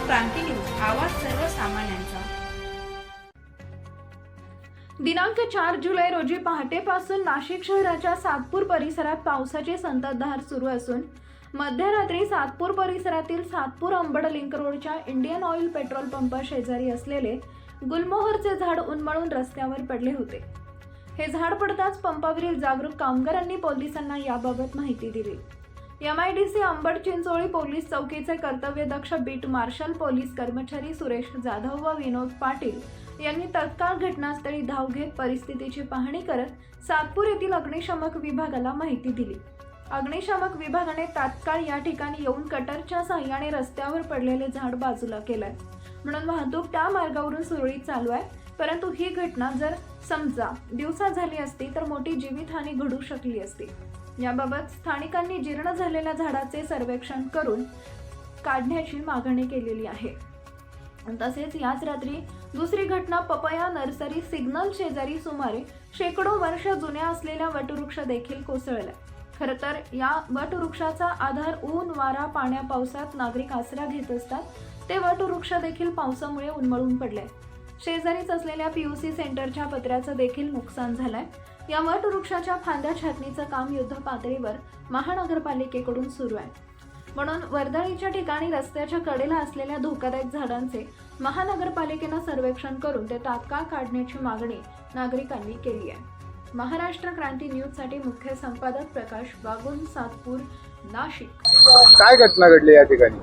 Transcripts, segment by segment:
क्रांती news, आवाज सर्वसामान्यांचा। दिनांक 4 जुलै रोजी पहाटेपासून नाशिक शहराच्या सातपूर परिसरात पावसाची संततधार सुरू असून मध्यरात्री सातपूर परिसरातील सातपूर अंबड लिंक रोडच्या इंडियन ऑइल पेट्रोल पंप शेजारी असलेले गुलमोहरचे झाड उन्मळून रस्त्यावर पडले होते। हे झाड पडताच पंपावरील जागरूक कामगारांनी पोलिसांना याबाबत माहिती दिली। MIDC अंबड चिंचोळी पोलीस चौकीचे कर्तव्यदक्ष बीट मार्शल पोलीस कर्मचारी सुरेश जाधव व विनोद पाटील यांनी तत्काळ घटनास्थळी धाव घेत परिस्थितीची पाहणी करत सातपूर येथील अग्निशमक विभागाला माहिती दिली। अग्निशमक विभागाने तात्काळ या ठिकाणी येऊन कटरच्या साहाय्याने रस्त्यावर पडलेले झाड बाजूला केलंय, म्हणून वाहतूक त्या मार्गावरून सुरळीत चालू आहे। परंतु ही घटना जर समजा दिवसा झाली असती तर मोठी जीवितहानी घडू शकली असती। याबाबत स्थानिकांनी जीर्ण झालेल्या झाडाचे सर्वेक्षण करून काढण्याची मागणी केलेली आहे। तसेच याच रात्री दुसरी घटना पपया नर्सरी सिग्नल शेजारी सुमारे शेकडो वर्ष जुन्या असलेल्या वटवृक्ष देखील कोसळला। खरं तर या वटवृक्षाचा आधार ऊन, वारा, पाण्या पावसात नागरिक आसरा घेत असतात, ते वटवृक्ष देखील पावसामुळे उन्मळून पडले। शेजारीच असलेल्या PUC सेंटरच्या पत्र्याचं देखील नुकसान झालंय। या वटवृक्षाच्या फांद्या छाटणीचं काम युद्धपातळीवर महानगरपालिकेकडून सुरू आहे, म्हणून वर्दळीच्या ठिकाणी रस्त्याच्या कडेला असलेल्या धोकादायक झाडांचे महानगरपालिकेनं सर्वेक्षण करून ते तात्काळ काढण्याची मागणी नागरिकांनी केली आहे। महाराष्ट्र क्रांती न्यूजसाठी मुख्य संपादक प्रकाश बागुल, सातपूर, नाशिक। काय घटना घडली या ठिकाणी?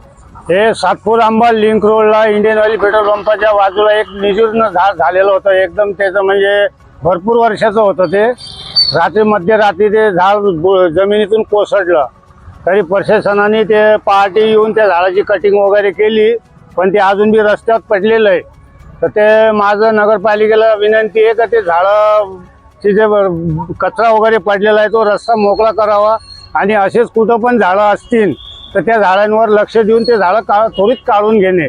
हे सातपूर अंबड लिंक रोडला इंडियन ऑइल पेट्रोल पंपाच्या बाजूला एक निजूर्ण झाड झालेलं होतं। एकदम त्याचं म्हणजे भरपूर वर्षाचं होतं ते। रात्री मध्यरात्री ते झाड जमिनीतून कोसळलं, तरी प्रशासनाने ते पहाटे येऊन त्या झाडाची कटिंग वगैरे केली, पण ते अजून बी रस्त्यावर पडलेलं आहे। तर ते माझं नगरपालिकेला विनंती आहे का ते झाडं जे कचरा वगैरे पडलेला आहे तो रस्ता मोकळा करावा, आणि असेच कुठं पण झाडं असतील तर त्या झाडांवर लक्ष देऊन ते झाडं त्वरित काढून घेणे।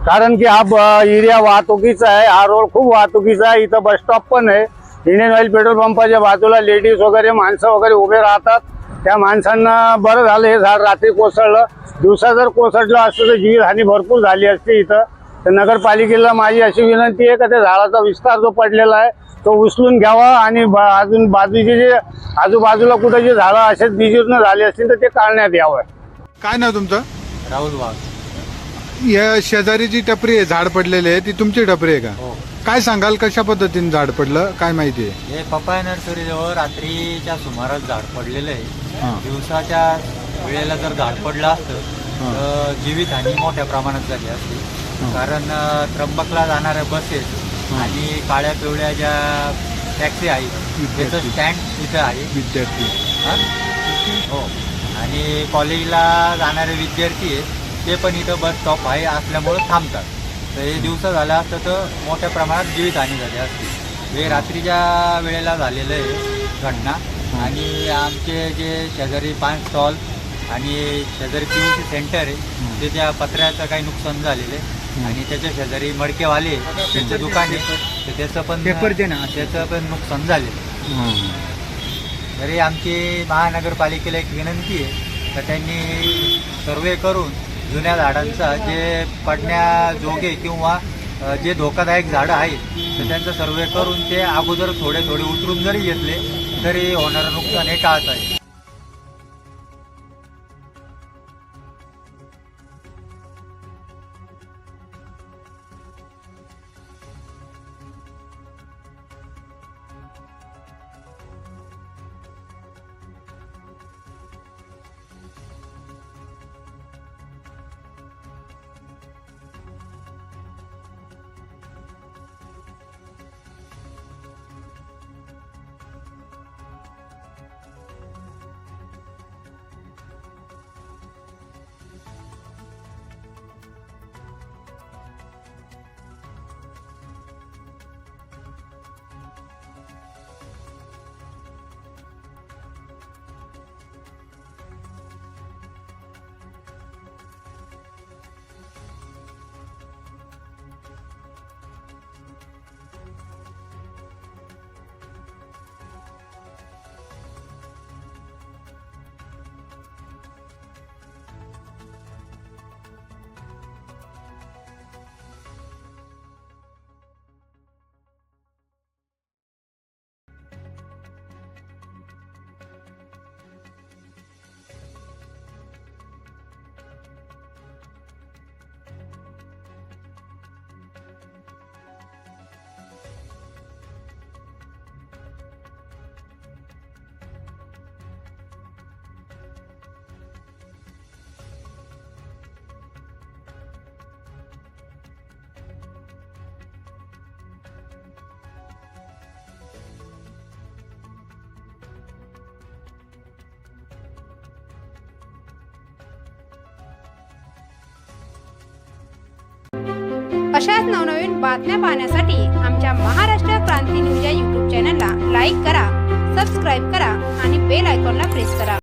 कारण की हा एरिया वाहतुकीचा आहे, हा रोड खूप वाहतुकीचा आहे। इथं बस स्टॉप पण आहे। इंडियन ऑइल पेट्रोल पंपाच्या बाजूला लेडीज वगैरे माणसं वगैरे उभे राहतात। त्या माणसांना बरं झालं हे झाड रात्री कोसळलं, दिवसा जर कोसळलं असतं तर जीवितहानी भरपूर झाली असती इथं। तर नगरपालिकेला माझी अशी विनंती आहे का त्या झाडाचा विस्तार जो पडलेला आहे तो उचलून घ्यावा, आणि अजून बाजूचे जे आजूबाजूला कुठे जे झाडं असेच विजीर्ण झाले असतील तर ते काढण्यात यावं। काय नाव तुमचं? राहुल वाघ। या शेजारी जी टपरी आहे झाड पडलेले आहे ती तुमची टपरी आहे का? हो। काय सांगाल कशा पद्धतीने झाड पडलं, काय माहिती आहे? हे पपया नर्सरी जवळ रात्रीच्या सुमारास झाड पडलेलं आहे। दिवसाच्या वेळेला जर झाड पडलं असतं तर जीवितहानी मोठ्या प्रमाणात झाली असती। कारण त्र्यंबकला जाणाऱ्या बसेस आणि काळ्या पिवळ्या ज्या टॅक्सी आहेत त्याचं स्टँड इथं आहे। विद्यार्थी हो, आणि कॉलेजला जाणारे विद्यार्थी आहेत ते पण इथं बस स्टॉप आहे असल्यामुळं थांबतात। तर हे दिवसा झालं असतं तर मोठ्या प्रमाणात जीवितहानी झाली असती। हे रात्रीच्या वेळेला झालेलं आहे घटना। आणि आमचे जे शेजारी 5 स्टॉल आणि शेजारी PUC सेंटर आहे ते त्या पत्र्याचं काही नुकसान झालेलं आहे, आणि त्याच्या शेजारी मडकेवाले त्यांचं दुकान आहे तर त्याचं पण नुकसान झालेलं। तरी आमची महानगरपालिकेला एक विनंती आहे तर त्यांनी सर्वे करून जुन्या झाडांचा जे पडण्याजोगे किंवा जे धोकादायक झाडं आहेत तर त्यांचा सर्वे करून ते अगोदर थोडे उतरून जरी घेतले तरी होणारं नुकसान हे टाळता येईल। अशाच नवनवीन बातम्या पाहण्यासाठी आमच्या महाराष्ट्र क्रांती न्यूज या यूट्यूब चॅनलला लाईक करा, सबस्क्राईब करा आणि बेल आयकॉनला प्रेस करा.